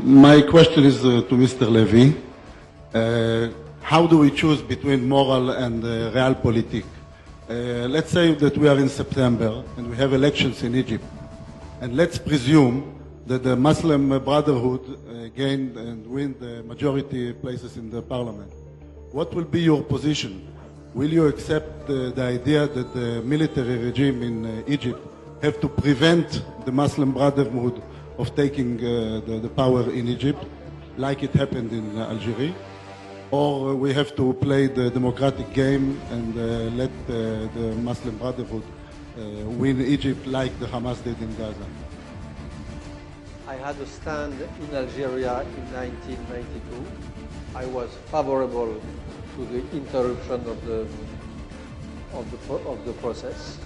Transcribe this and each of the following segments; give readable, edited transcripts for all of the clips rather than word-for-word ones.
My question is to Mr. Levy. How do we choose between moral and realpolitik? Let's say that we are in September and we have elections in Egypt. And let's presume that the Muslim Brotherhood gained and win the majority places in the parliament. What will be your position? Will you accept the idea that the military regime in Egypt have to prevent the Muslim Brotherhood of taking the power in Egypt, like it happened in Algeria? Or we have to play the democratic game and let the Muslim Brotherhood win Egypt like the Hamas did in Gaza? I had a stand in Algeria in 1992. I was favorable to the interruption of the process.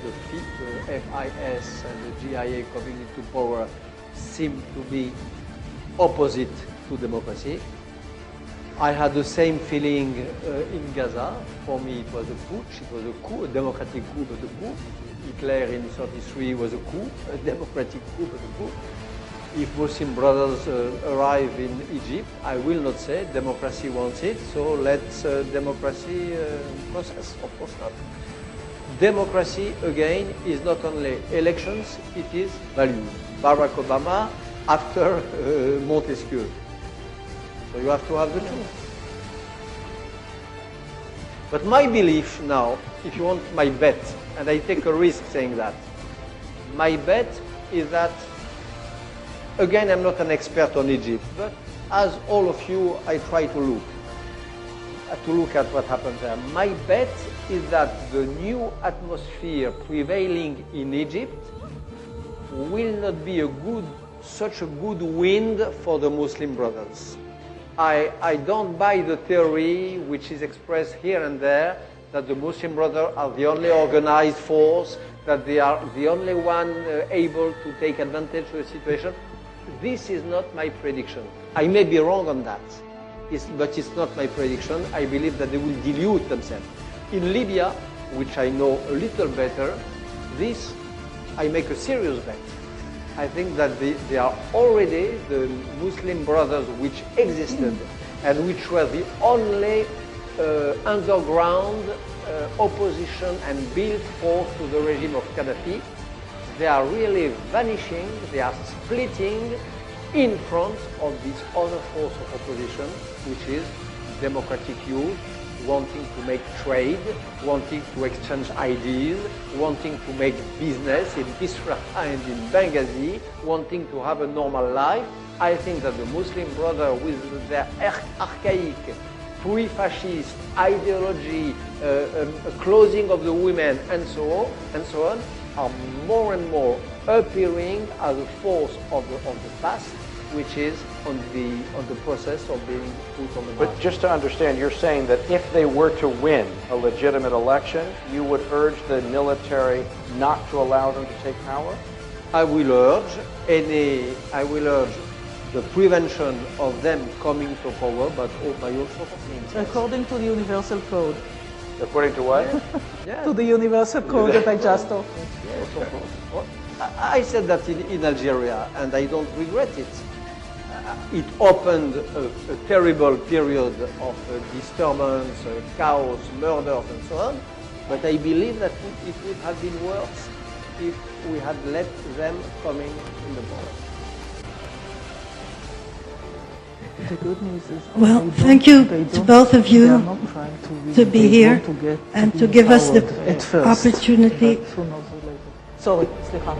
The FIS and the GIA coming into power seemed to be opposite to democracy. I had the same feeling in Gaza. For me, it was a putsch. It was a coup, a democratic coup, but a coup. Hitler in 1933 was a coup, a democratic coup, but a coup. If Muslim brothers arrive in Egypt, I will not say democracy wants it, so let's democracy process. Of course not. Democracy, again, is not only elections, it is values. Barack Obama after Montesquieu. So you have to have the truth. But my belief now, if you want my bet, and I take a risk saying that, my bet is that, again, I'm not an expert on Egypt, but as all of you, I try to look at what happens there. My bet is that the new atmosphere prevailing in Egypt will not be such a good wind for the Muslim brothers. I don't buy the theory which is expressed here and there that the Muslim brothers are the only organized force, that they are the only one able to take advantage of the situation. This is not my prediction. I may be wrong on that, but it's not my prediction. I believe that they will dilute themselves. In Libya, which I know a little better, this I make a serious bet. I think that they are already the Muslim brothers which existed and which were the only underground opposition and built force to the regime of Gaddafi. They are really vanishing, they are splitting in front of this other force of opposition, which is democratic youth, wanting to make trade, wanting to exchange ideas, wanting to make business in Bisra and in Benghazi, wanting to have a normal life. I think that the Muslim Brothers, with their archaic, pre-fascist ideology, closing of the women, and so on, are more and more appearing as a force of the past, which is on the process of being put on the market. But just to understand, you're saying that if they were to win a legitimate election, you would urge the military not to allow them to take power? I will urge the prevention of them coming to power, but by all sorts of means. According to the Universal Code. According to what? Yeah. To the Universal Code that I just talked. I said that in Algeria, and I don't regret it. It opened a terrible period of disturbance, chaos, murders, and so on. But I believe that it would have been worse if we had let them coming in the power. The good news is, well, thank you to both of you to be here and to give us the opportunity. Sorry, Slicha.